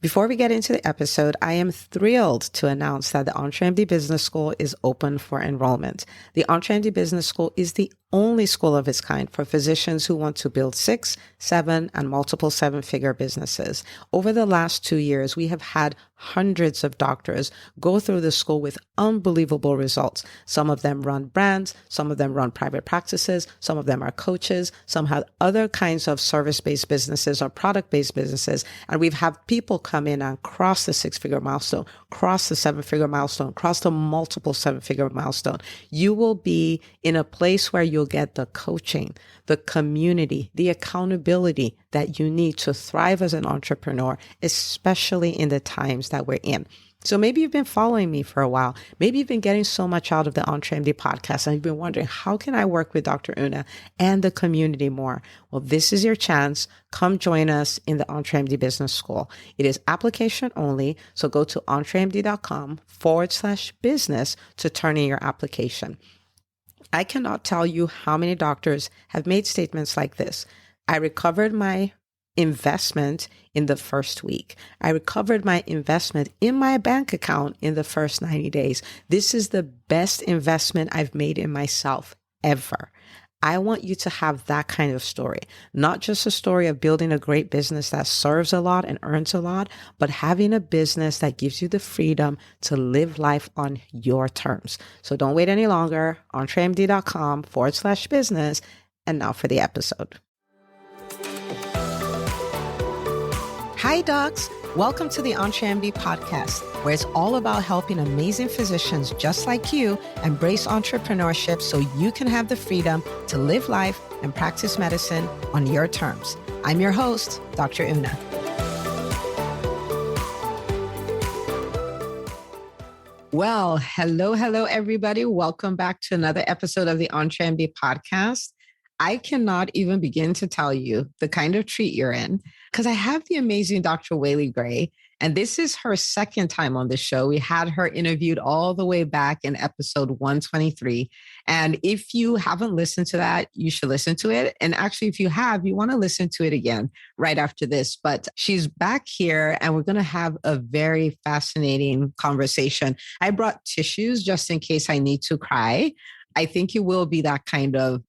Before we get into the episode, I am thrilled to announce that the EntreMD Business School is open for enrollment. The EntreMD Business School is the only school of its kind for physicians who want to build 6, 7, and multiple 7-figure businesses. Over the last 2 years, we have had hundreds of doctors go through the school with unbelievable results. Some of them run brands, some of them run private practices, some of them are coaches, some have other kinds of service-based businesses or product-based businesses. And we've had people come in and cross the 6-figure milestone, cross the 7-figure milestone, cross the multiple 7-figure milestone. You will be in a place where you'll get the coaching, the community, the accountability that you need to thrive as an entrepreneur, especially in the times that we're in. So maybe you've been following me for a while. Maybe you've been getting so much out of the EntreMD podcast and you've been wondering, how can I work with Dr. Una and the community more? Well, this is your chance. Come join us in the EntreMD Business School. It is application only. So go to entremd.com/business to turn in your application. I cannot tell you how many doctors have made statements like this. I recovered my investment in the first week. I recovered my investment in my bank account in the first 90 days. This is the best investment I've made in myself ever. I want you to have that kind of story, not just a story of building a great business that serves a lot and earns a lot, but having a business that gives you the freedom to live life on your terms. So don't wait any longer. entremd.com/business. And now for the episode. Hi, docs. Welcome to the EntreMD podcast, where it's all about helping amazing physicians just like you embrace entrepreneurship so you can have the freedom to live life and practice medicine on your terms. I'm your host, Dr. Una. Well, hello, everybody. Welcome back to another episode of the EntreMD podcast. I cannot even begin to tell you the kind of treat you're in because I have the amazing Dr. WeilI Gray, and this is her second time on the show. We had her interviewed all the way back in episode 123. And if you haven't listened to that, you should listen to it. And actually, if you have, you want to listen to it again right after this. But she's back here and we're going to have a very fascinating conversation. I brought tissues just in case I need to cry. I think it will be that kind of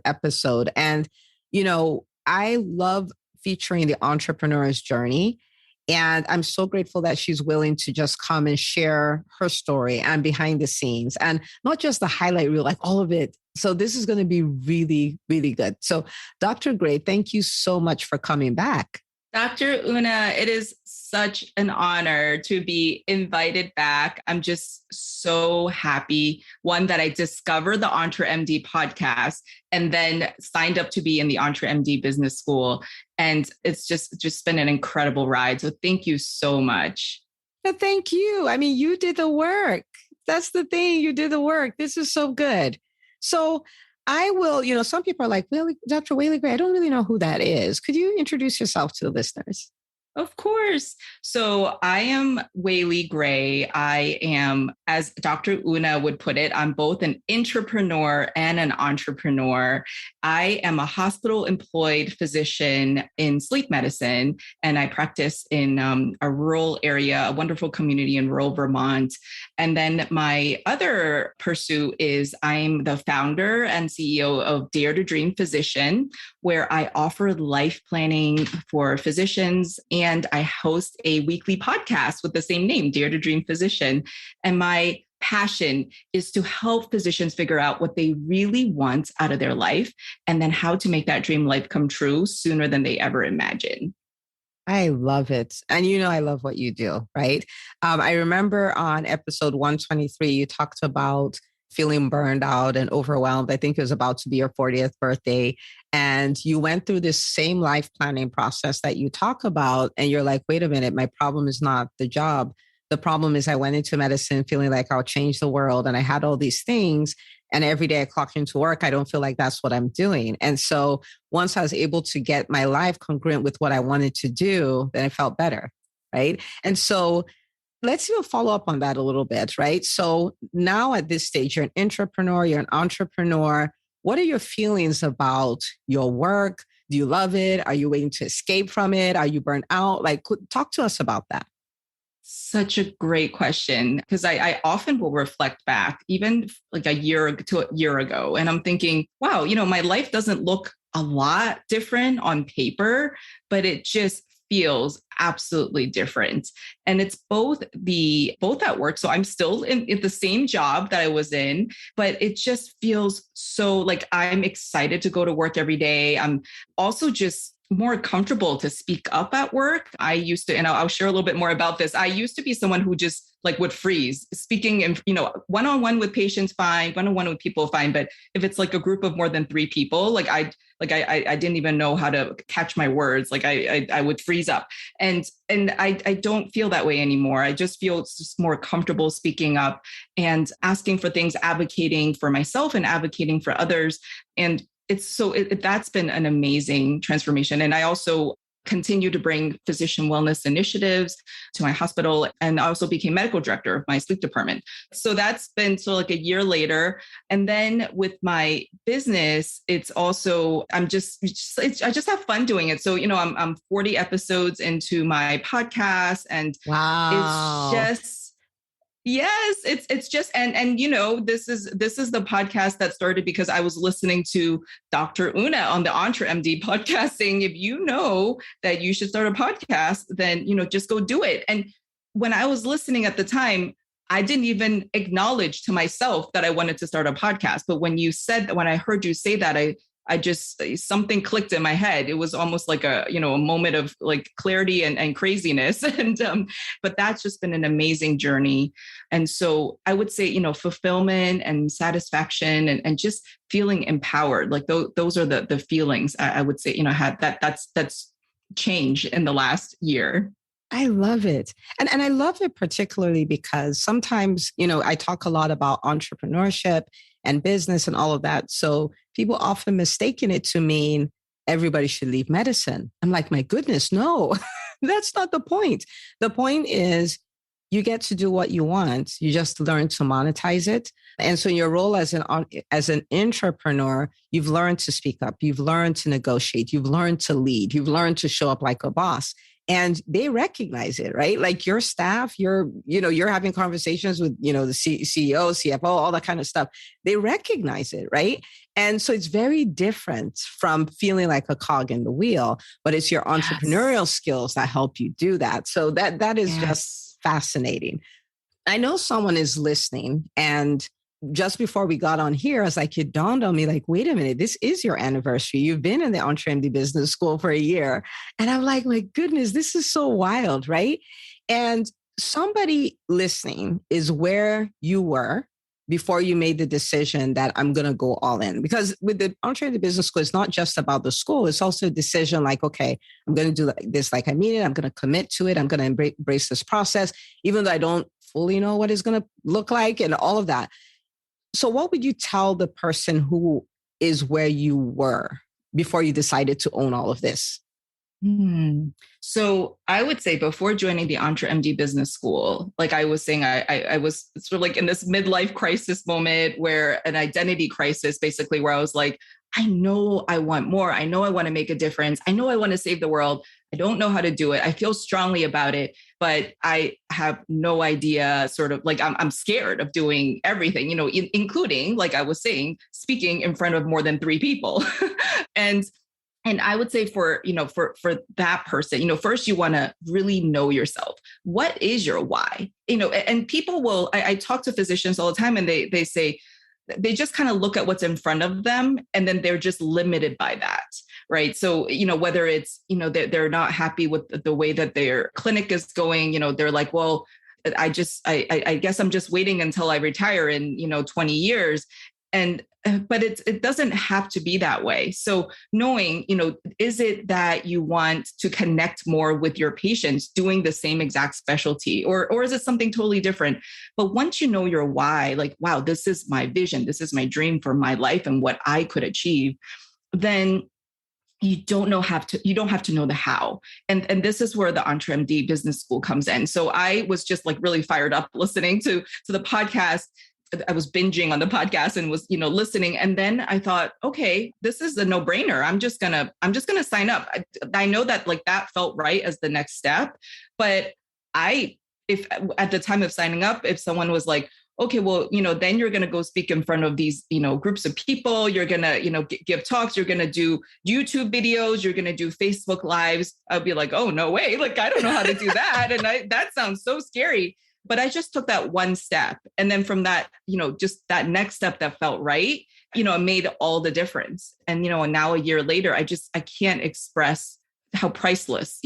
episode. And, you know, I love featuring the entrepreneur's journey. And I'm so grateful that she's willing to just come and share her story and behind the scenes and not just the highlight reel, like all of it. So this is going to be really, really good. So Dr. Gray, thank you so much for coming back. Dr. Una, it is such an honor to be invited back. I'm just so happy, one, that I discovered the EntreMD podcast and then signed up to be in the EntreMD Business School. And it's just been an incredible ride. So thank you so much. But thank you. I mean, you did the work. That's the thing. You did the work. This is so good. So I will, some people are like, well, Dr. WeilI Gray, I don't really know who that is. Could you introduce yourself to the listeners? Of course. So I am WeilI Gray. I am, as Dr. Una would put it, I'm both an intrapreneur and an entrepreneur. I am a hospital-employed physician in sleep medicine, and I practice in a rural area, a wonderful community in rural Vermont. And then my other pursuit is I'm the founder and CEO of Dare to Dream Physician, where I offer life planning for physicians. And I host a weekly podcast with the same name, Dare to Dream Physician. And my passion is to help physicians figure out what they really want out of their life and then how to make that dream life come true sooner than they ever imagined. I love it. And I love what you do, right? I remember on episode 123, you talked about feeling burned out and overwhelmed. I think it was about to be your 40th birthday. And you went through this same life planning process that you talk about. And you're like, wait a minute, my problem is not the job. The problem is I went into medicine feeling like I'll change the world. And I had all these things. And every day I clock into work, I don't feel like that's what I'm doing. And so once I was able to get my life congruent with what I wanted to do, then it felt better, right? And so let's even follow up on that a little bit, right? So now at this stage, you're an intrapreneur, you're an entrepreneur. What are your feelings about your work? Do you love it? Are you waiting to escape from it? Are you burnt out? Like, talk to us about that. Such a great question, because I often will reflect back, even like a year ago, and I'm thinking, wow, my life doesn't look a lot different on paper, but it just feels absolutely different. And it's both at work. So I'm still in the same job that I was in, but it just feels so like I'm excited to go to work every day. I'm also just more comfortable to speak up at work. I used to, and I'll share a little bit more about this. I used to be someone who just like would freeze speaking, and one-on-one with patients, fine, one-on-one with people, fine. But if it's like a group of more than 3 people, I didn't even know how to catch my words. Like I would freeze up, and I don't feel that way anymore. I just feel just more comfortable speaking up and asking for things, advocating for myself and advocating for others. And that's been an amazing transformation. And I also continue to bring physician wellness initiatives to my hospital. And I also became medical director of my sleep department. So that's been like a year later. And then with my business, it's also, I just have fun doing it. So, I'm 40 episodes into my podcast, and wow, it's just, yes, it's just, and this is the podcast that started because I was listening to Dr. Una on the EntreMD podcast saying, if you know that you should start a podcast, then, just go do it. And when I was listening at the time, I didn't even acknowledge to myself that I wanted to start a podcast. But when I heard you say that, I just, something clicked in my head. It was almost like a moment of like clarity and craziness. And, but that's just been an amazing journey. And so I would say, fulfillment and satisfaction and just feeling empowered, like those are the feelings I would say, had that's changed in the last year. I love it. And I love it particularly because sometimes, I talk a lot about entrepreneurship and business and all of that. So people often mistaken it to mean everybody should leave medicine. I'm like, my goodness, no, that's not the point. The point is you get to do what you want. You just learn to monetize it. And so your role as an intrapreneur, you've learned to speak up. You've learned to negotiate. You've learned to lead. You've learned to show up like a boss. And they recognize it, right? Like your staff, you're having conversations with, the CEO, CFO, all that kind of stuff. They recognize it, right? And so it's very different from feeling like a cog in the wheel, but it's your entrepreneurial skills that help you do that. So that is just fascinating. I know someone is listening, and just before we got on here, it dawned on me, like, wait a minute, this is your anniversary. You've been in the EntreMD Business School for a year. And I'm like, my goodness, this is so wild, right? And somebody listening is where you were before you made the decision that I'm going to go all in. Because with the EntreMD Business School, it's not just about the school. It's also a decision like, okay, I'm going to do this like I mean it. I'm going to commit to it. I'm going to embrace this process, even though I don't fully know what it's going to look like and all of that. So what would you tell the person who is where you were before you decided to own all of this? So I would say before joining the EntreMD Business School, like I was saying, I was sort of like in this midlife crisis moment where an identity crisis, basically, where I was like, I know I want more. I know I want to make a difference. I know I want to save the world. I don't know how to do it. I feel strongly about it, but I have no idea, sort of like I'm scared of doing everything, including, like I was saying, speaking in front of more than 3 people. And I would say for that person, first you want to really know yourself. What is your why? And people will, I talk to physicians all the time, and they say, they just kind of look at what's in front of them, and then they're just limited by that. Right. So, whether it's, they're not happy with the way that their clinic is going, they're like, well, I guess I'm just waiting until I retire in, 20 years. But it doesn't have to be that way. So knowing, is it that you want to connect more with your patients doing the same exact specialty, or is it something totally different? But once you know your why, like, wow, this is my vision, this is my dream for my life and what I could achieve, then you don't have to know the how. And this is where the EntreMD Business School comes in. So I was just like really fired up listening to the podcast, I was binging on the podcast and was, listening. And then I thought, okay, this is a no-brainer. I'm just gonna sign up. I know that like that felt right as the next step, but if at the time of signing up, if someone was like, okay, well, then you're going to go speak in front of these, groups of people, you're going to, give talks, you're going to do YouTube videos, you're going to do Facebook lives. I'll be like, oh, no way. Like, I don't know how to do that. And that sounds so scary. But I just took that one step. And then from that, just that next step that felt right, it made all the difference. And, and now a year later, I can't express how priceless,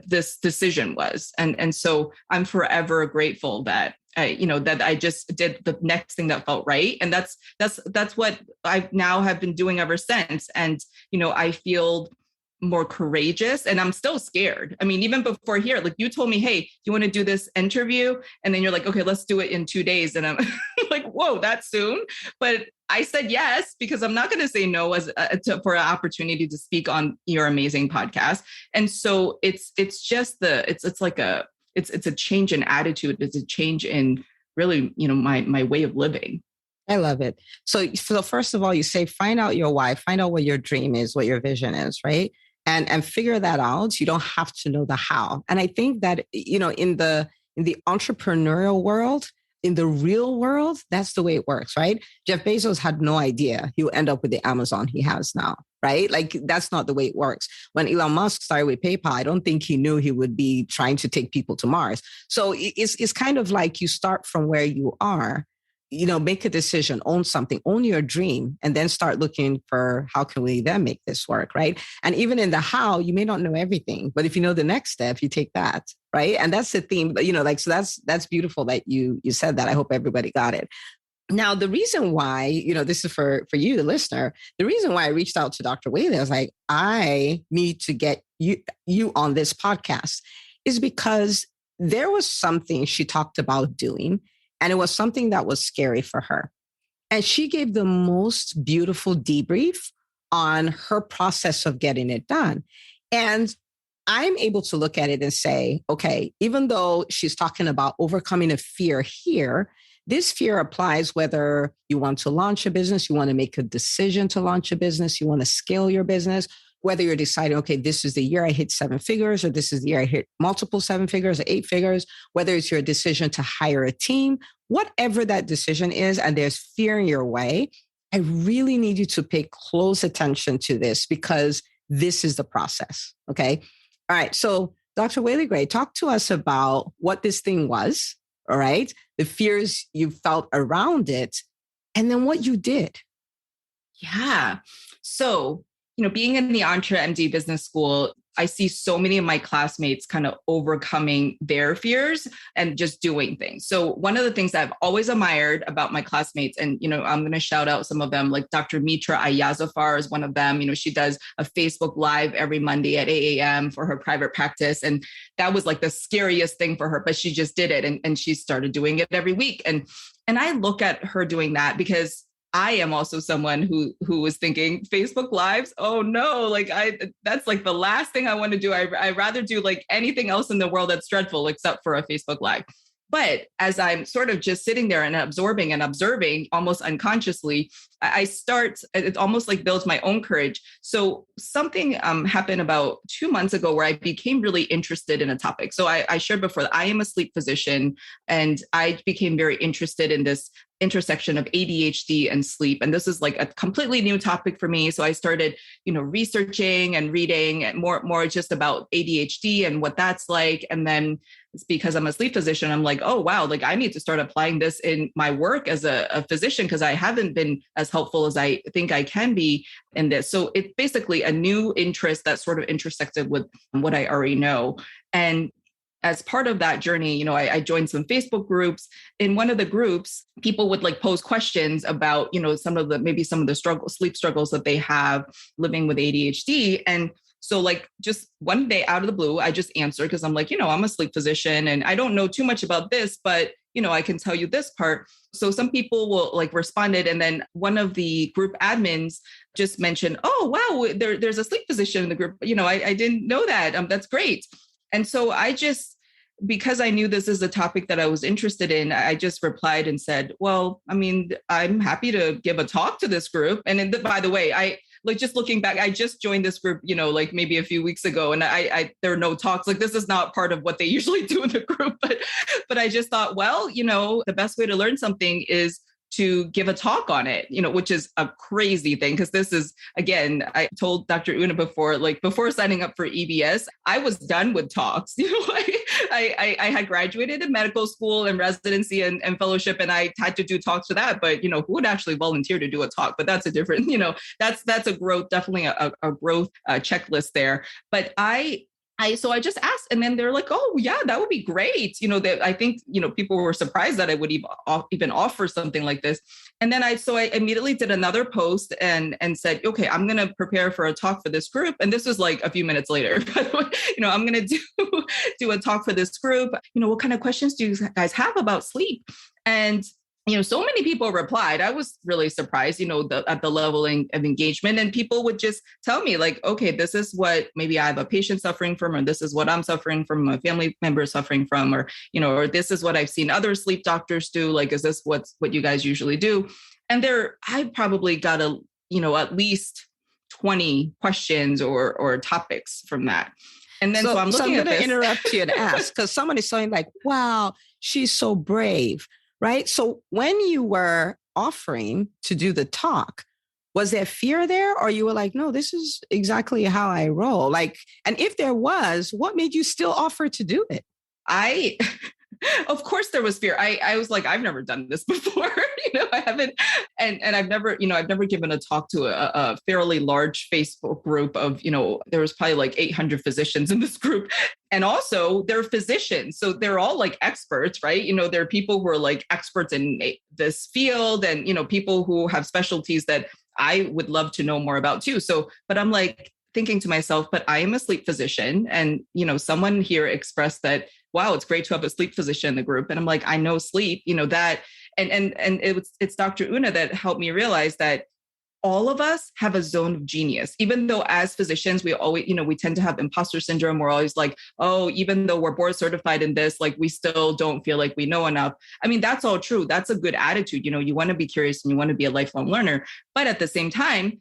this decision was. And so I'm forever grateful that that I just did the next thing that felt right. And that's what I now have been doing ever since. And, I feel more courageous, and I'm still scared. I mean, even before here, like you told me, hey, do you want to do this interview? And then you're like, okay, let's do it in 2 days. And I'm like, whoa, that soon? But I said yes, because I'm not going to say no for an opportunity to speak on your amazing podcast. And so it's just it's a change in attitude. It's a change in really, my way of living. I love it. So first of all, you say, find out your why, find out what your dream is, what your vision is, right? And figure that out. You don't have to know the how. And I think that, in the entrepreneurial world, in the real world, that's the way it works, right? Jeff Bezos had no idea he would end up with the Amazon he has now, right? Like, that's not the way it works. When Elon Musk started with PayPal, I don't think he knew he would be trying to take people to Mars. So it's kind of like you start from where you are, make a decision, own something, own your dream, and then start looking for how can we then make this work, right? And even in the how, you may not know everything, but if you know the next step, you take that, right? And that's the theme, so that's beautiful that you said that. I hope everybody got it. Now, the reason why, this is for you, the listener, the reason why I reached out to Dr. WeilI, I was like, I need to get you on this podcast, is because there was something she talked about doing, and it was something that was scary for her. And she gave the most beautiful debrief on her process of getting it done. And I'm able to look at it and say, okay, even though she's talking about overcoming a fear here, this fear applies whether you want to launch a business, you want to make a decision to launch a business, you want to scale your business, whether you're deciding, okay, this is the year I hit 7 figures, or this is the year I hit multiple 7 figures or 8 figures, whether it's your decision to hire a team, whatever that decision is, and there's fear in your way, I really need you to pay close attention to this, because this is the process. Okay. All right. So Dr. WeilI Gray, talk to us about what this thing was. All right. The fears you felt around it, and then what you did. Yeah. So, being in the EntreMD business school, I see so many of my classmates kind of overcoming their fears and just doing things. So one of the things I've always admired about my classmates, and, I'm going to shout out some of them, like Dr. Mitra Ayazafar is one of them. She does a Facebook Live every Monday at 8 a.m. for her private practice. And that was like the scariest thing for her, but she just did it. And she started doing it every week. And I look at her doing that because I am also someone who was thinking Facebook Lives. Oh no, that's like the last thing I want to do. I'd rather do like anything else in the world that's dreadful except for a Facebook Live. But as I'm sort of just sitting there and absorbing and observing almost unconsciously, it almost like builds my own courage. So something happened about 2 months ago where I became really interested in a topic. So I shared before that I am a sleep physician, and I became very interested in this intersection of ADHD and sleep. And this is like a completely new topic for me. So I started, researching and reading more just about ADHD and what that's like. And then it's because I'm a sleep physician, I'm like, oh, wow, like I need to start applying this in my work as a physician, because I haven't been as helpful as I think I can be in this. So it's basically a new interest that sort of intersected with what I already know. And as part of that journey, I joined some Facebook groups. In one of the groups, people would like pose questions about, some of the sleep struggles that they have living with ADHD. And so like just one day out of the blue, I just answered, because I'm like, I'm a sleep physician and I don't know too much about this, but I can tell you this part. So some people will like responded. And then one of the group admins just mentioned, oh, wow, there's a sleep physician in the group. I didn't know that. That's great. And so I just because I knew this is a topic that I was interested in, I just replied and said, well, I mean, I'm happy to give a talk to this group. And by the way, I like, just looking back, I just joined this group, like maybe a few weeks ago, and I there are no talks. Like, this is not part of what they usually do in the group, but I just thought, well, the best way to learn something is to give a talk on it, which is a crazy thing. Because this is, again, I told Dr. Una before, like before signing up for EBS, I was done with talks. I had graduated in medical school and residency and fellowship, and I had to do talks for that. But, who would actually volunteer to do a talk? But that's a different, that's a growth, definitely a growth checklist there. But so I just asked, and then they're like, oh yeah, that would be great. That I think, people were surprised that I would even offer something like this. And then I immediately did another post and said, okay, I'm going to prepare for a talk for this group. And this was like a few minutes later, I'm going to do a talk for this group. What kind of questions do you guys have about sleep? And so many people replied. I was really surprised, at the level of engagement, and people would just tell me like, okay, this is what maybe I have a patient suffering from, or this is what I'm suffering from, a family member suffering from, or, or this is what I've seen other sleep doctors do. Like, is this what you guys usually do? And I probably got at least 20 questions or topics from that. And then so I'm going to interrupt you and ask, because someone is saying like, wow, she's so brave. Right. So when you were offering to do the talk, was there fear there, or you were like, no, this is exactly how I roll? Like, and if there was, what made you still offer to do it? Of course there was fear. I was like, I've never done this before. I haven't. And I've never given a talk to a fairly large Facebook group of, there was probably like 800 physicians in this group. And also they're physicians. So they're all like experts, right? There are people who are like experts in this field, and, people who have specialties that I would love to know more about too. So, but I'm like thinking to myself, but I am a sleep physician. And, someone here expressed that, wow, it's great to have a sleep physician in the group. And I'm like, I know sleep, that, and it's Dr. Una that helped me realize that all of us have a zone of genius, even though as physicians, we always, we tend to have imposter syndrome. We're always like, oh, even though we're board certified in this, like we still don't feel like we know enough. I mean, that's all true. That's a good attitude. You want to be curious and you want to be a lifelong learner. But at the same time,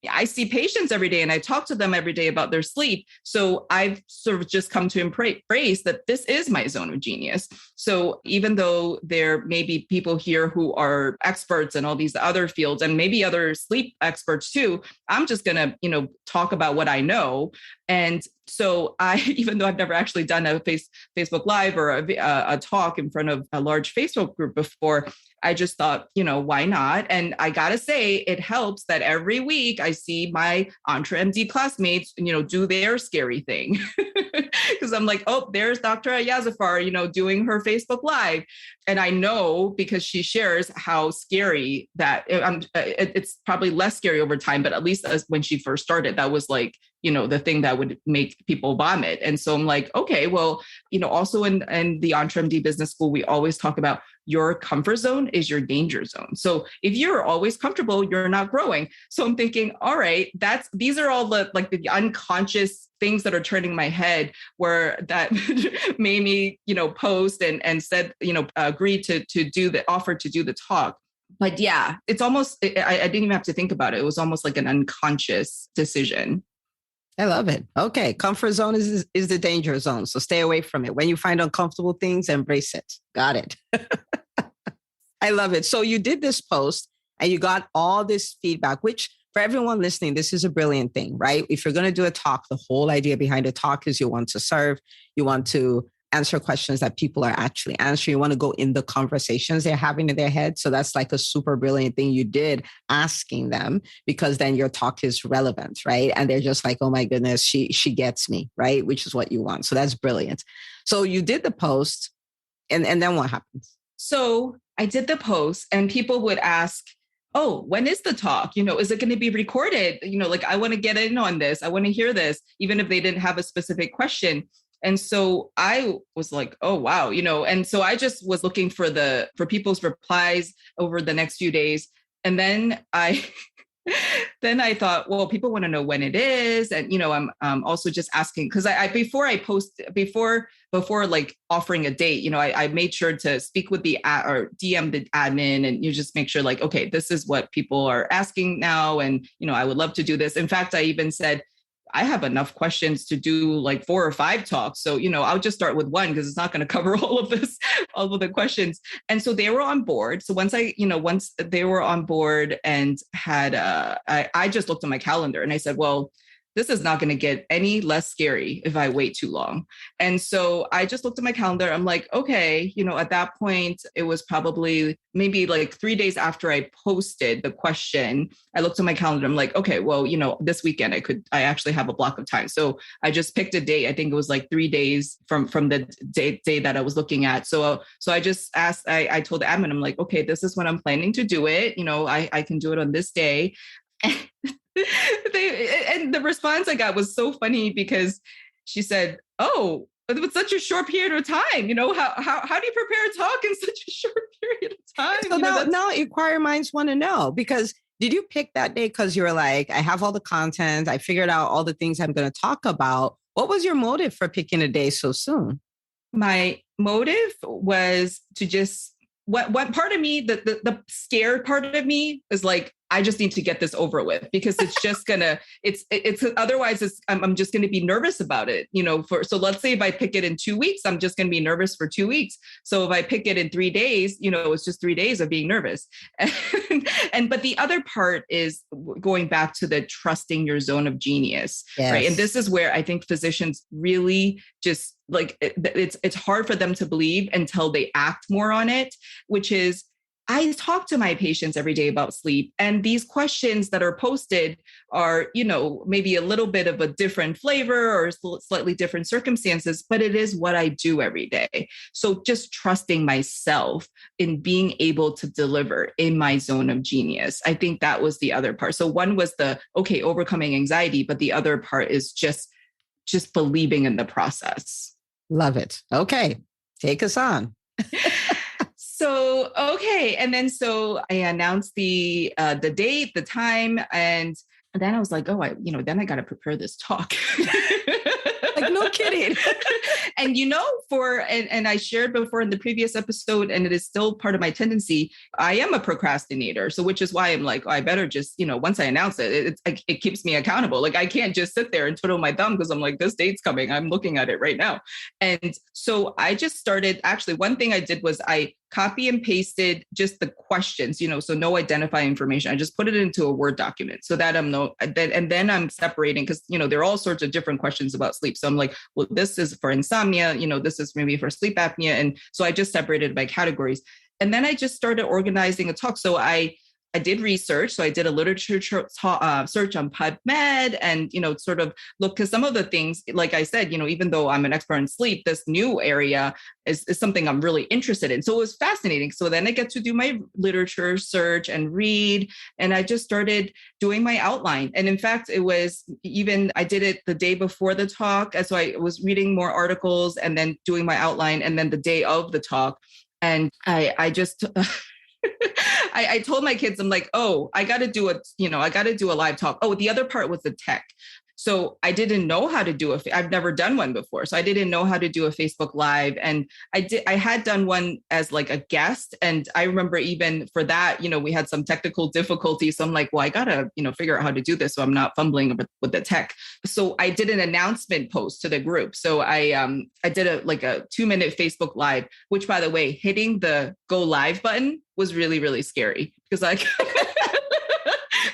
I see patients every day and I talk to them every day about their sleep. So I've sort of just come to embrace that this is my zone of genius. So even though there may be people here who are experts in all these other fields and maybe other sleep experts too, I'm just going to, talk about what I know. And so even though I've never actually done a Facebook Live or a talk in front of a large Facebook group before, I just thought, why not? And I got to say, it helps that every week I see my EntreMD classmates, do their scary thing. Because I'm like, oh, there's Dr. Yazafar, doing her Facebook Live. And I know because she shares how scary that it's probably less scary over time, but at least when she first started, that was like, the thing that would make people vomit. And so I'm like, okay, well, also in the EntreMD Business School, we always talk about your comfort zone is your danger zone. So if you're always comfortable, you're not growing. So I'm thinking, all right, these are all the unconscious things that are turning my head where that made me, post and said, agree to do the offer to do the talk. But yeah, it's almost, I didn't even have to think about it. It was almost like an unconscious decision. I love it. Okay. Comfort zone is the danger zone. So stay away from it. When you find uncomfortable things, embrace it. Got it. I love it. So you did this post and you got all this feedback, which for everyone listening, this is a brilliant thing, right? If you're going to do a talk, the whole idea behind a talk is you want to serve, you want to answer questions that people are actually answering. You want to go in the conversations they're having in their head. So that's like a super brilliant thing you did asking them, because then your talk is relevant, right? And they're just like, oh my goodness, she gets me, right? Which is what you want. So that's brilliant. So you did the post and then what happens? So I did the post and people would ask, oh, when is the talk? Is it going to be recorded? Like I want to get in on this. I want to hear this, even if they didn't have a specific question. And so I was like, oh, wow, and so I just was looking for people's replies over the next few days. And then I Then I thought, well, people want to know when it is. And, I'm also just asking, because I before I post, before like offering a date, I made sure to speak with the or DM the admin, and you just make sure like, okay, this is what people are asking now. And, I would love to do this. In fact, I even said, I have enough questions to do like 4 or 5 talks. So, I'll just start with one because it's not going to cover all of this, all of the questions. And so they were on board. So once they were on board and had, I just looked at my calendar and I said, well, this is not going to get any less scary if I wait too long. And so I just looked at my calendar. I'm like, okay, at that point, it was probably maybe like 3 days after I posted the question. I looked at my calendar. I'm like, okay, well, this weekend I actually have a block of time. So I just picked a date. I think it was like 3 days from the day that I was looking at. So I just asked, I told the admin, I'm like, okay, this is when I'm planning to do it. I can do it on this day. And the response I got was so funny because she said, oh, it was such a short period of time. How do you prepare a talk in such a short period of time? So now inquiry minds want to know, because did you pick that day because you were like, I have all the content, I figured out all the things I'm going to talk about? What was your motive for picking a day so soon? My motive was to just, what part of me, the scared part of me is like, I just need to get this over with, because it's just otherwise I'm just going to be nervous about it, so let's say if I pick it in 2 weeks, I'm just going to be nervous for 2 weeks. So if I pick it in 3 days, it's just 3 days of being nervous. But the other part is going back to the trusting your zone of genius, yes. Right? And this is where I think physicians really just like, it's hard for them to believe until they act more on it, which is, I talk to my patients every day about sleep, and these questions that are posted are, maybe a little bit of a different flavor or slightly different circumstances, but it is what I do every day. So just trusting myself in being able to deliver in my zone of genius. I think that was the other part. So one was overcoming anxiety, but the other part is just believing in the process. Love it. Okay. Take us on. So, okay. And then, so I announced the date, the time, and then I was like, then I got to prepare this talk. Like, no kidding. And, and I shared before in the previous episode, and it is still part of my tendency, I am a procrastinator. So, which is why I'm like, I better just, once I announce it, it keeps me accountable. Like, I can't just sit there and twiddle my thumb because I'm like, this date's coming. I'm looking at it right now. And so I just started, actually, one thing I did was I copy and pasted just the questions, so no identifying information. I just put it into a Word document so that and then I'm separating, because, there are all sorts of different questions about sleep. So I'm like, well, this is for insomnia, this is maybe for sleep apnea. And so I just separated by categories. And then I just started organizing a talk. So I did research. So I did a literature search on PubMed and, sort of look, because some of the things, like I said, even though I'm an expert in sleep, this new area is something I'm really interested in. So it was fascinating. So then I get to do my literature search and read, and I just started doing my outline. And in fact, it was I did it the day before the talk. And so I was reading more articles and then doing my outline, and then the day of the talk. And I just... I told my kids, I'm like, I got to do a live talk. Oh, the other part was the tech. So I didn't know how to do I've never done one before. So I didn't know how to do a Facebook Live. And I had done one as like a guest. And I remember even for that, we had some technical difficulties. So I'm like, well, I got to, figure out how to do this so I'm not fumbling with the tech. So I did an announcement post to the group. So I did a 2-minute Facebook Live, which, by the way, hitting the go live button was really, really scary because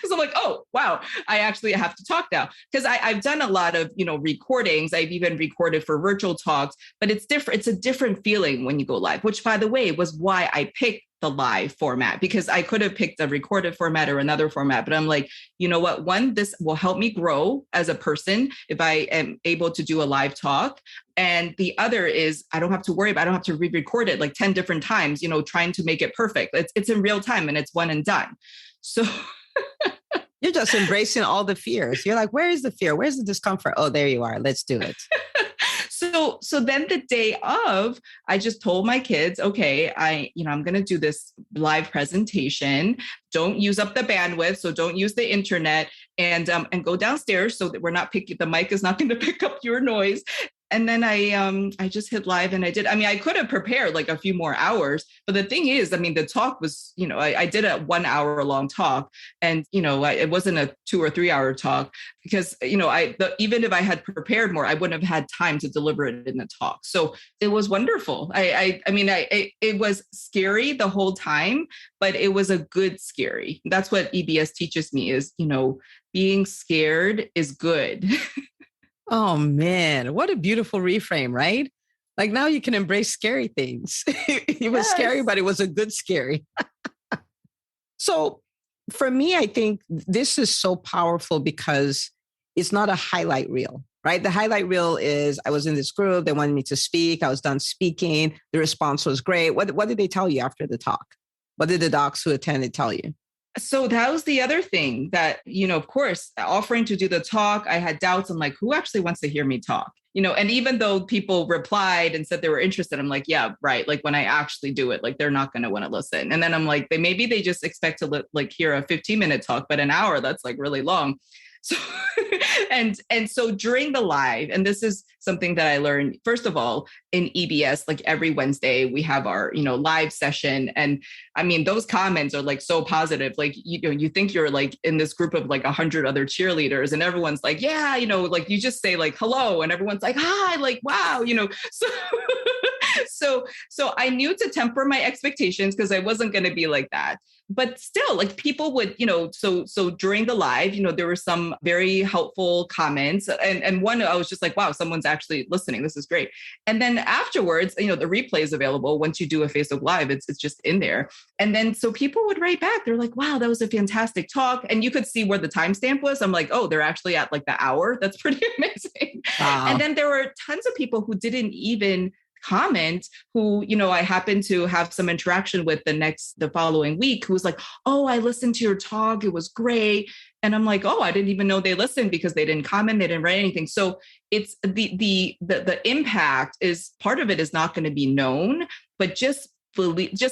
because I'm like, oh, wow, I actually have to talk now. Because I've done a lot of, recordings. I've even recorded for virtual talks, but it's different. It's a different feeling when you go live, which, by the way, was why I picked the live format, because I could have picked a recorded format or another format. But I'm like, you know what? One, this will help me grow as a person if I am able to do a live talk. And the other is I don't have to worry about, I don't have to re-record it like 10 different times, trying to make it perfect. It's in real time and it's one and done. So you're just embracing all the fears. You're like, where is the fear? Where's the discomfort? Oh, there you are. Let's do it. So So then the day of, I just told my kids, okay, I'm going to do this live presentation. Don't use up the bandwidth. So don't use the internet, and go downstairs so that the mic is not going to pick up your noise. And then I just hit live and I did. I mean, I could have prepared like a few more hours, but the thing is, I mean, the talk was, I did a 1 hour long talk, and, it wasn't a 2 or 3 hour talk because, even if I had prepared more, I wouldn't have had time to deliver it in the talk. So it was wonderful. It was scary the whole time, but it was a good scary. That's what EBS teaches me is, being scared is good. Oh man, what a beautiful reframe, right? Like now you can embrace scary things. It was scary, but it was a good scary. So for me, I think this is so powerful because it's not a highlight reel, right? The highlight reel is I was in this group, they wanted me to speak, I was done speaking, the response was great. What did they tell you after the talk? What did the docs who attended tell you? So that was the other thing that, of course, offering to do the talk, I had doubts. I'm like, who actually wants to hear me talk? And even though people replied and said they were interested, I'm like, yeah, right. Like when I actually do it, like they're not going to want to listen. And then I'm like, maybe they just expect to hear a 15-minute talk, but an hour, that's like really long. So, and so during the live, and this is something that I learned, first of all, in EBS, like every Wednesday, we have our, live session. And I mean, those comments are like so positive. Like, you think you're like in this group of like 100 other cheerleaders and everyone's like, yeah, like you just say like, hello. And everyone's like, hi, like, wow, so I knew to temper my expectations because I wasn't going to be like that. But still, like people would, so during the live, there were some very helpful comments. And one, I was just like, wow, someone's actually listening. This is great. And then afterwards, the replay is available. Once you do a Facebook Live, it's just in there. And then so people would write back. They're like, wow, that was a fantastic talk. And you could see where the timestamp was. I'm like, oh, they're actually at like the hour. That's pretty amazing. Wow. And then there were tons of people who didn't even comment, who, I happened to have some interaction with the following week, who was like, oh, I listened to your talk. It was great. And I'm like, oh, I didn't even know they listened because they didn't comment. They didn't write anything. So it's the impact is part of it is not going to be known, but just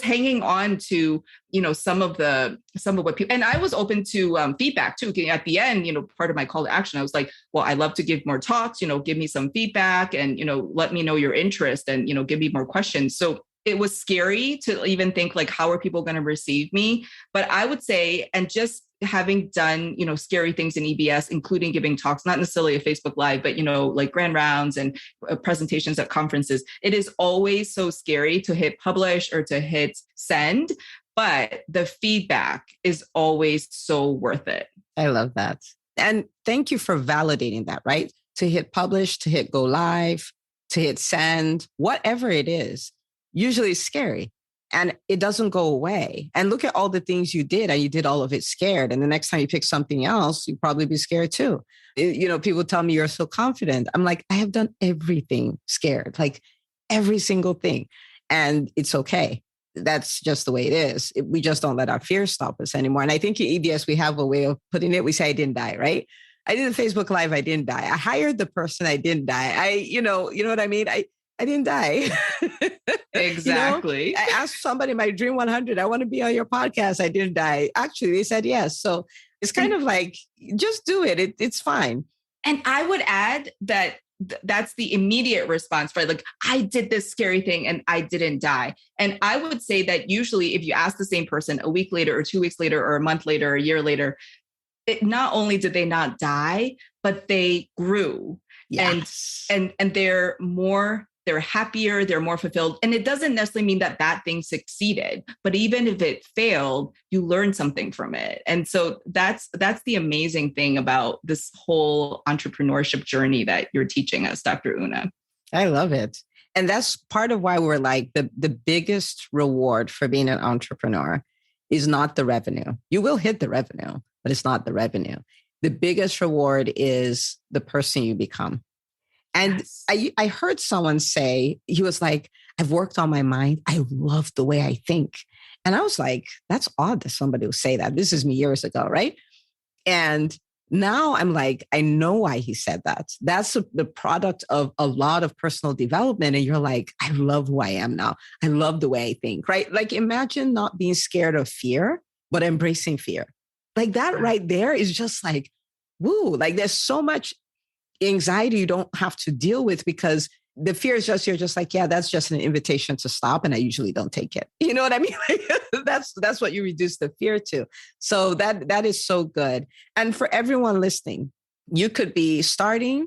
hanging on to, some of what people, and I was open to feedback too. At the end, part of my call to action, I was like, well, I love to give more talks, give me some feedback and, let me know your interest and, give me more questions. So it was scary to even think like, how are people going to receive me? But I would say, and just having done, scary things in EBS, including giving talks, not necessarily a Facebook Live, but, like grand rounds and presentations at conferences, it is always so scary to hit publish or to hit send, but the feedback is always so worth it. I love that. And thank you for validating that, right? To hit publish, to hit go live, to hit send, whatever it is, usually it's scary. And it doesn't go away. And look at all the things you did, and you did all of it scared. And the next time you pick something else, you'd probably be scared too. People tell me you're so confident. I'm like, I have done everything scared, like every single thing. And it's okay. That's just the way it is. We just don't let our fears stop us anymore. And I think in EBS, we have a way of putting it. We say, I didn't die, right? I did a Facebook Live. I didn't die. I hired the person. I didn't die. You know what I mean? I didn't die. Exactly. I asked somebody, my Dream 100, I want to be on your podcast. I didn't die. Actually, they said yes. So it's kind of like, just do it. It's fine. And I would add that that's the immediate response, right? Like, I did this scary thing and I didn't die. And I would say that usually if you ask the same person a week later or 2 weeks later or a month later or a year later, not only did they not die, but they grew. Yes. And they're happier, they're more fulfilled. And it doesn't necessarily mean that thing succeeded, but even if it failed, you learn something from it. And so that's the amazing thing about this whole entrepreneurship journey that you're teaching us, Dr. Una. I love it. And that's part of why we're like the biggest reward for being an entrepreneur is not the revenue. You will hit the revenue, but it's not the revenue. The biggest reward is the person you become. And yes. I heard someone say, he was like, I've worked on my mind. I love the way I think. And I was like, that's odd that somebody would say that. This is me years ago, right? And Now I'm like, I know why he said that. That's the product of a lot of personal development. And you're like, I love who I am now. I love the way I think, right? Like imagine not being scared of fear, but embracing fear. Like that right there is just like, woo, like there's so much anxiety you don't have to deal with because the fear is just, you're just like, yeah, that's just an invitation to stop. And I usually don't take it. You know what I mean? Like, that's what you reduce the fear to. So that is so good. And for everyone listening, you could be starting,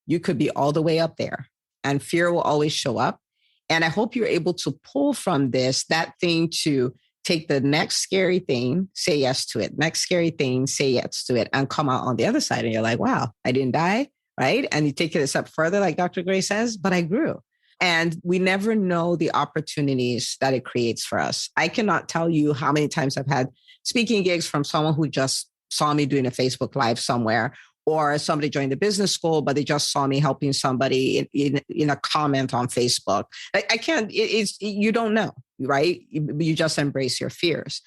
you could be all the way up there and fear will always show up. And I hope you're able to pull from this, that thing to take the next scary thing, say yes to it. Next scary thing, say yes to it and come out on the other side. And you're like, wow, I didn't die. Right. And you take it a step further, like Dr. Gray says, but I grew. And we never know the opportunities that it creates for us. I cannot tell you how many times I've had speaking gigs from someone who just saw me doing a Facebook Live somewhere, or somebody joined the business school, but they just saw me helping somebody in a comment on Facebook. I can't, you don't know, right? You just embrace your fears.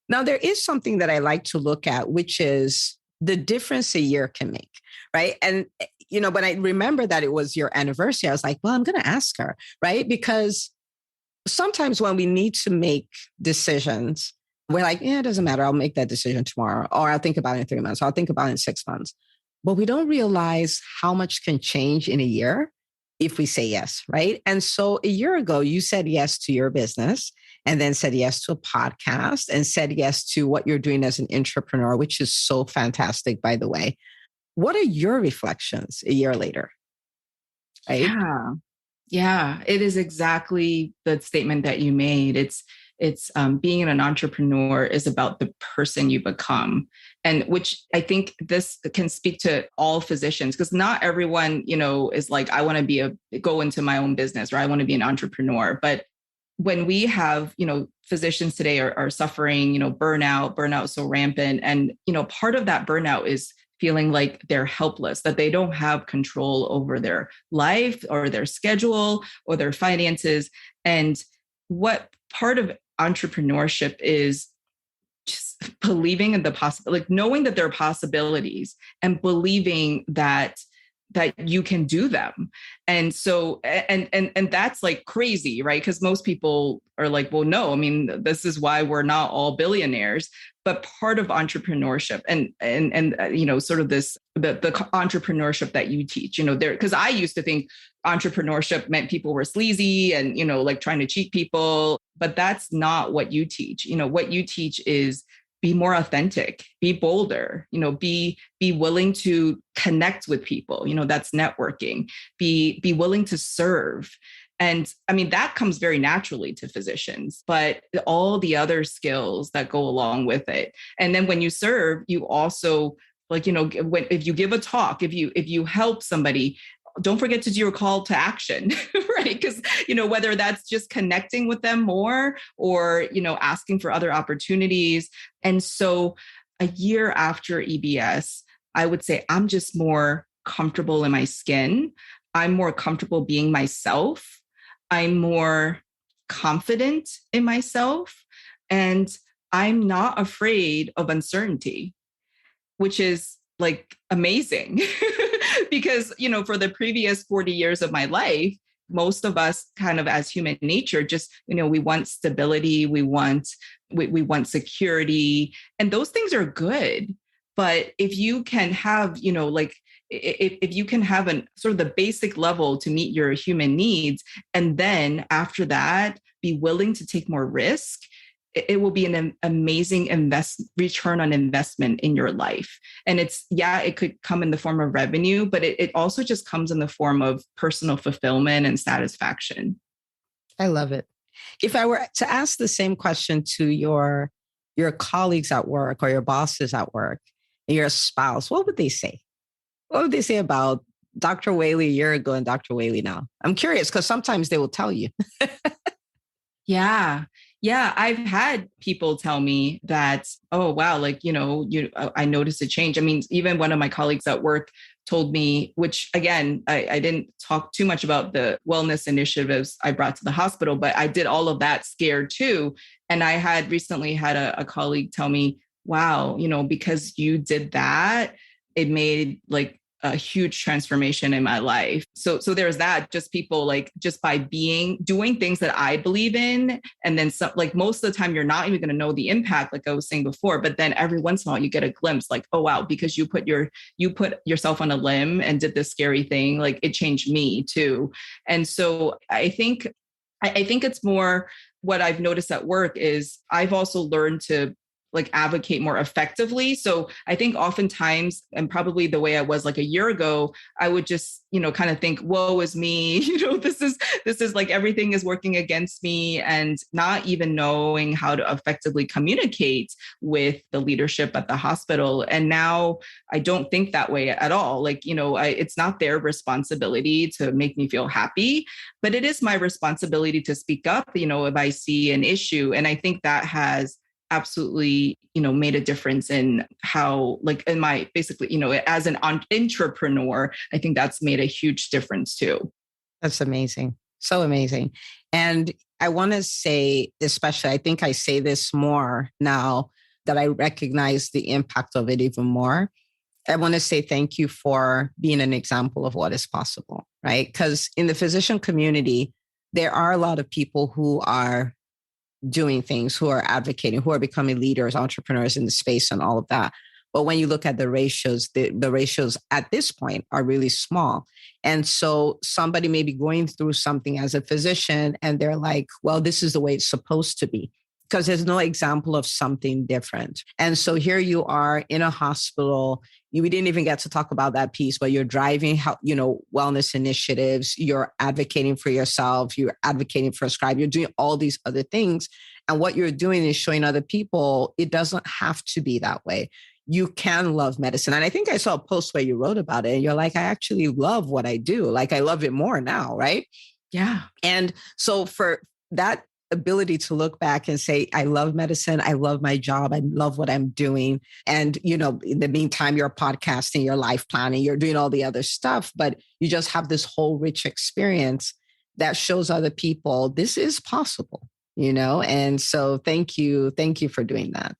Now, there is something that I like to look at, which is the difference a year can make, right? And, when I remember that it was your anniversary, I was like, well, I'm going to ask her, right? Because sometimes when we need to make decisions, we're like, yeah, it doesn't matter. I'll make that decision tomorrow, or I'll think about it in 3 months. I'll think about it in 6 months. But we don't realize how much can change in a year if we say yes, right? And so a year ago, you said yes to your business and then said yes to a podcast and said yes to what you're doing as an intrapreneur, which is so fantastic, by the way. What are your reflections a year later? Right? Yeah, it is exactly the statement that you made. It's being an entrepreneur is about the person you become. And which I think this can speak to all physicians, because not everyone, is like, I want to go into my own business, or I want to be an entrepreneur. But when we have, physicians today are suffering, burnout so rampant. And, part of that burnout is feeling like they're helpless, that they don't have control over their life or their schedule or their finances. And what part of entrepreneurship is just believing in the possibility, like knowing that there are possibilities and believing that you can do them. And so, and that's like crazy, right? Because most people are like, well, no, I mean, this is why we're not all billionaires. But part of entrepreneurship and sort of this, the entrepreneurship that you teach, because I used to think entrepreneurship meant people were sleazy and, like trying to cheat people, but that's not what you teach. What you teach is be more authentic, be bolder, be willing to connect with people, that's networking, be willing to serve. And I mean, that comes very naturally to physicians, but all the other skills that go along with it. And then when you serve, you also if you give a talk, if you help somebody, don't forget to do your call to action, right? Because, whether that's just connecting with them more or, asking for other opportunities. And so a year after EBS, I would say I'm just more comfortable in my skin. I'm more comfortable being myself. I'm more confident in myself. And I'm not afraid of uncertainty, which is like amazing. Because, for the previous 40 years of my life, most of us kind of as human nature, just, we want stability, we want security, and those things are good. But if you can have, if you can have an sort of the basic level to meet your human needs, and then after that, be willing to take more risk, it will be an amazing return on investment in your life. And it could come in the form of revenue, but it also just comes in the form of personal fulfillment and satisfaction. I love it. If I were to ask the same question to your colleagues at work or your bosses at work and your spouse, what would they say? What would they say about Dr. WeilI a year ago and Dr. WeilI now? I'm curious because sometimes they will tell you. Yeah. I've had people tell me that, oh, wow, I noticed a change. I mean, even one of my colleagues at work told me, which again, I didn't talk too much about the wellness initiatives I brought to the hospital, but I did all of that scared too. And I had recently had a colleague tell me, wow, because you did that, it made like a huge transformation in my life. So there's that, just people like, just by doing things that I believe in. And then some, like most of the time, you're not even going to know the impact, like I was saying before, but then every once in a while you get a glimpse like, oh, wow, because you put yourself on a limb and did this scary thing, like it changed me too. And so I think it's more what I've noticed at work is I've also learned to like advocate more effectively. So I think oftentimes, and probably the way I was like a year ago, I would just, kind of think, woe is me, this is like everything is working against me, and not even knowing how to effectively communicate with the leadership at the hospital. And now I don't think that way at all. Like, it's not their responsibility to make me feel happy, but it is my responsibility to speak up, if I see an issue. And I think that has absolutely, made a difference in how, like in my, basically, as an entrepreneur, I think that's made a huge difference too. That's amazing. So amazing. And I want to say, especially, I think I say this more now that I recognize the impact of it even more. I want to say thank you for being an example of what is possible, right? Because in the physician community, there are a lot of people who are doing things, who are advocating, who are becoming leaders, entrepreneurs in the space and all of that. But when you look at the ratios, the ratios at this point are really small. And so somebody may be going through something as a physician and they're like, well, this is the way it's supposed to be, because there's no example of something different. And so here you are in a hospital. We didn't even get to talk about that piece, but you're driving, wellness initiatives, you're advocating for yourself, you're advocating for a scribe, you're doing all these other things. And what you're doing is showing other people it doesn't have to be that way. You can love medicine. And I think I saw a post where you wrote about it and you're like, I actually love what I do. Like I love it more now, right? Yeah. And so for that ability to look back and say, I love medicine. I love my job. I love what I'm doing. And, in the meantime, you're podcasting, you're life planning, you're doing all the other stuff, but you just have this whole rich experience that shows other people this is possible, And so thank you. Thank you for doing that.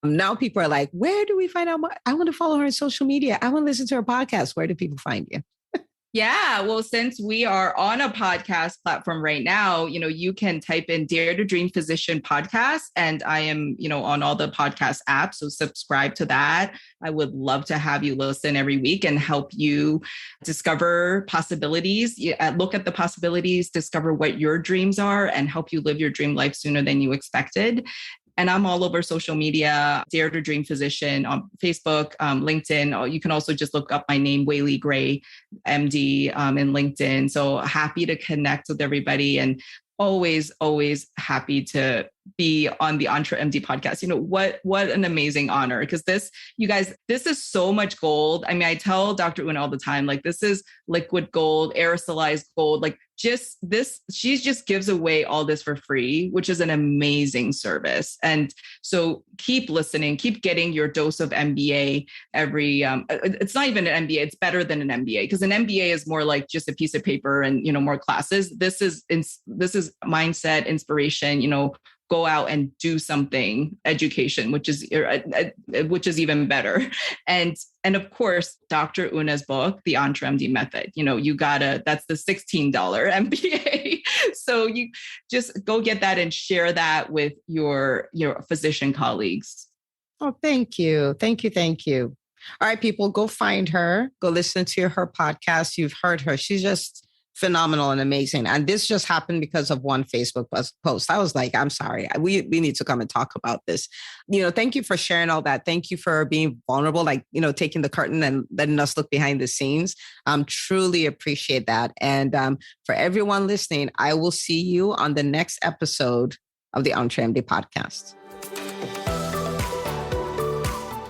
Now people are like, where do we find out more? I want to follow her on social media. I want to listen to her podcast. Where do people find you? Yeah, well, since we are on a podcast platform right now, you can type in Dare to Dream Physician Podcast, and I am, on all the podcast apps. So subscribe to that. I would love to have you listen every week and help you discover possibilities, look at the possibilities, discover what your dreams are, and help you live your dream life sooner than you expected. And I'm all over social media, Dare to Dream Physician on Facebook, LinkedIn. You can also just look up my name, WeilI Gray, MD, in LinkedIn. So happy to connect with everybody, and always happy to be on the Entre MD podcast. What an amazing honor, because this is so much gold. I mean, I tell Dr. Una all the time, like, this is liquid gold, aerosolized gold, like just this, she just gives away all this for free, which is an amazing service. And so keep listening, keep getting your dose of MBA every, it's not even an MBA, it's better than an MBA, because an MBA is more like just a piece of paper and, more classes. This is mindset, inspiration, go out and do something, education, which is even better. And of course, Dr. Una's book, The Entre MD Method, that's the $16 MBA. So you just go get that and share that with your physician colleagues. Oh, thank you. Thank you. Thank you. All right, people, go find her, go listen to her podcast. You've heard her. She's just phenomenal and amazing. And this just happened because of one Facebook post. I was like, I'm sorry, we need to come and talk about this. Thank you for sharing all that. Thank you for being vulnerable, like, taking the curtain and letting us look behind the scenes. Truly appreciate that. And for everyone listening, I will see you on the next episode of the Entre MD podcast.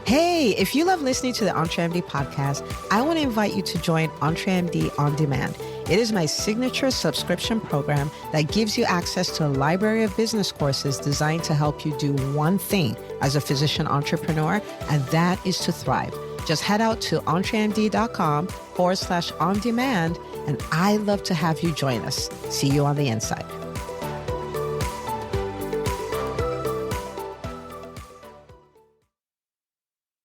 Hey, if you love listening to the Entre MD podcast, I want to invite you to join Entre MD On Demand. It is my signature subscription program that gives you access to a library of business courses designed to help you do one thing as a physician entrepreneur, and that is to thrive. Just head out to entremd.com/on demand, and I'd love to have you join us. See you on the inside.